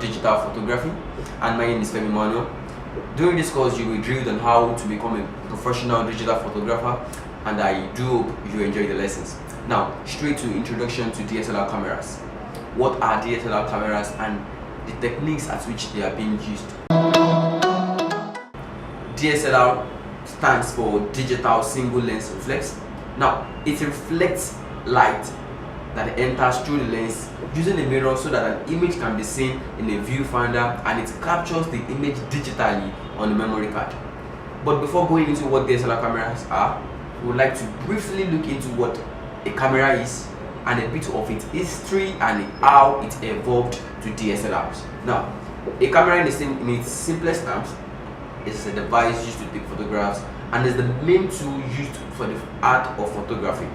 digital photography, and my name is Vocational. During this course, you will be drilled on how to become a professional digital photographer, and I do hope you enjoy the lessons. Now, straight to introduction to DSLR cameras. What are DSLR cameras and the techniques at which they are being used? DSLR stands for digital single lens reflex. Now, it reflects light that enters through the lens using a mirror so that an image can be seen in a viewfinder, and it captures the image digitally on the memory card. But before going into what DSLR cameras are, we would like to briefly look into what a camera is and a bit of its history and how it evolved to DSLRs. Now, a camera in its simplest terms is a device used to take photographs and is the main tool used for the art of photography.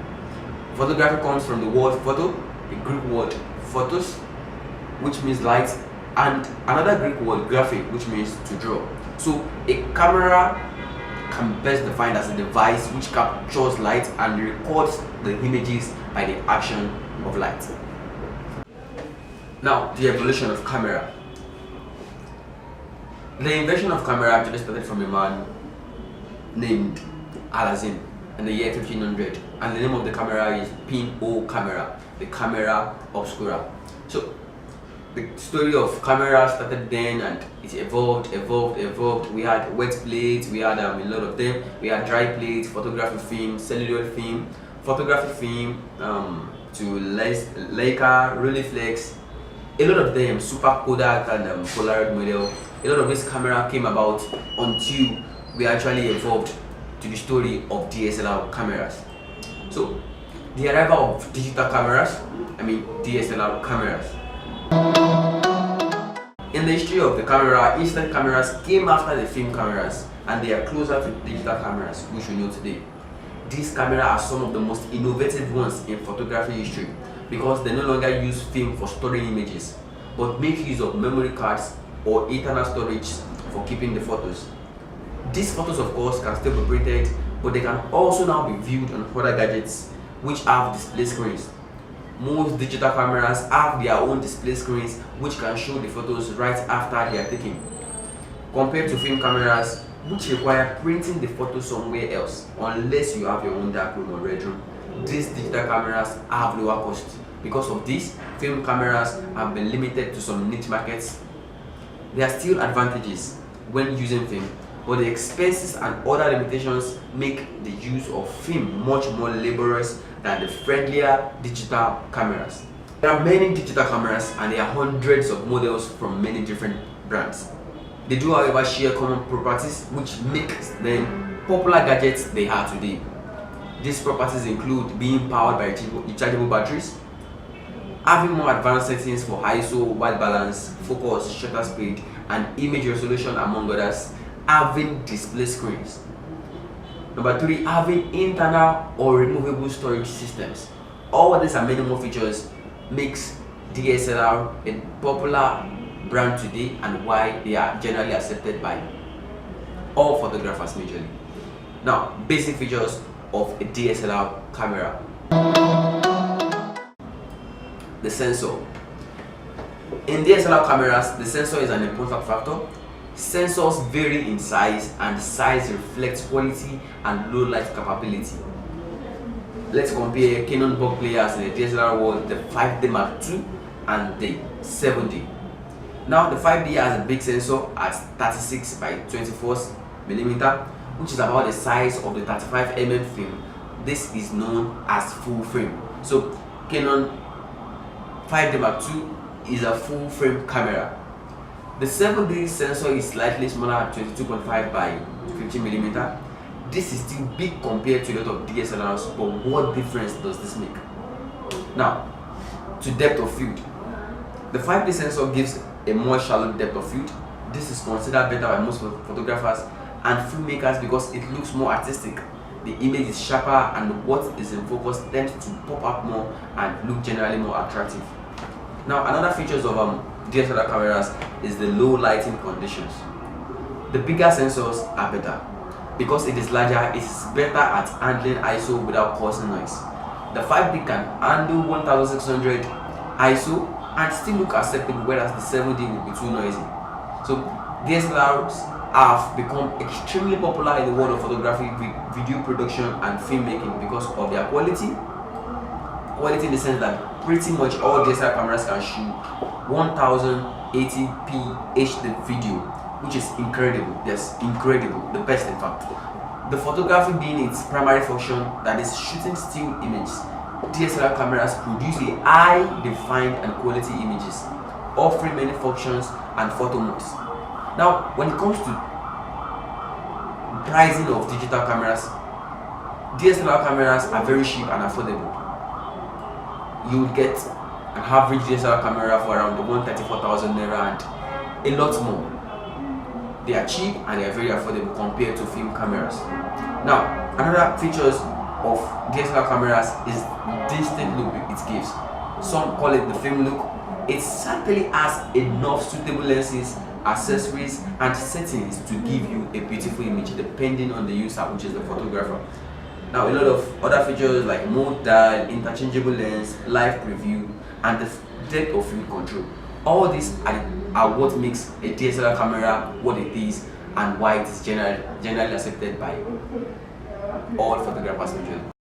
Photography comes from the word photo, the Greek word photos, which means light, and another Greek word graphic, which means to draw. So a camera can best be defined as a device which captures light and records the images by the action of light. Now, the evolution of camera. The invention of camera actually started from a man named Alazin in the year 1500, and the name of the camera is pinhole camera, the camera obscura. So the story of camera started then, and it evolved. We had wet plates, we had a lot of them. We had dry plates, photography film, celluloid film, photography film, to Leica, Rolleiflex, a lot of them, Super Kodak and Polaroid model. A lot of this camera came about until we actually evolved to the story of DSLR cameras. So the arrival of digital cameras, DSLR cameras. In the history of the camera, instant cameras came after the film cameras, and they are closer to digital cameras, which we know today. These cameras are some of the most innovative ones in photography history because they no longer use film for storing images, but make use of memory cards or internal storage for keeping the photos. These photos, of course, can still be printed, but they can also now be viewed on other gadgets which have display screens. Most digital cameras have their own display screens which can show the photos right after they are taken, compared to film cameras which require printing the photo somewhere else unless you have your own darkroom or red room. These digital cameras have lower cost. Because of this, film cameras have been limited to some niche markets. There are still advantages when using film, but the expenses and other limitations make the use of film much more laborious than the friendlier digital cameras. There are many digital cameras, and there are hundreds of models from many different brands. They do, however, share common properties which make them popular gadgets they are today. These properties include being powered by rechargeable batteries, having more advanced settings for ISO, white balance, focus, shutter speed, and image resolution, among others, having display screens. Number 3, having internal or removable storage systems. All these and many more features makes DSLR a popular brand today, and why they are generally accepted by all photographers majorly. Now, basic features of a DSLR camera. The sensor. In DSLR cameras, the sensor is an important factor. Sensors vary in size, and size reflects quality and low light capability. Let's compare Canon bulk players in the DSLR world, the 5D Mark II and the 7D. Now, the 5D has a big sensor at 36 by 24 mm, which is about the size of the 35 mm film. This is known as full frame. So Canon 5D Mark II is a full frame camera. The 7D sensor is slightly smaller at 22.5 by 50 mm. This is still big compared to a lot of DSLRs, but what difference does this make? Now, to depth of field. The 5D sensor gives a more shallow depth of field. This is considered better by most photographers and filmmakers because it looks more artistic. The image is sharper, and what is in focus tends to pop up more and look generally more attractive. Now, another features of DSLR cameras is the low lighting conditions. The bigger sensors are better because it is larger. It is better at handling ISO without causing noise. The 5D can handle 1600 ISO and still look acceptable, whereas the 7D will be too noisy. So DSLRs have become extremely popular in the world of photography, video production and filmmaking because of their quality in the sense that pretty much all DSLR cameras can shoot 1080p HD video, which is incredible. Yes, incredible, the best in fact. The photography being its primary function, that is shooting still images, DSLR cameras produce a high-defined and quality images, offering many functions and photo modes. Now, when it comes to pricing of digital cameras, DSLR cameras are very cheap and affordable. You would get an average DSLR camera for around 134,000 naira and a lot more. They are cheap and they are very affordable compared to film cameras. Now, another features of DSLR cameras is the distinct look it gives. Some call it the film look. It certainly has enough suitable lenses, accessories and settings to give you a beautiful image depending on the user, which is the photographer. Now, a lot of other features like mode dial, interchangeable lens, live preview and the depth of field control. All these are what makes a DSLR camera what it is and why it is generally accepted by all photographers.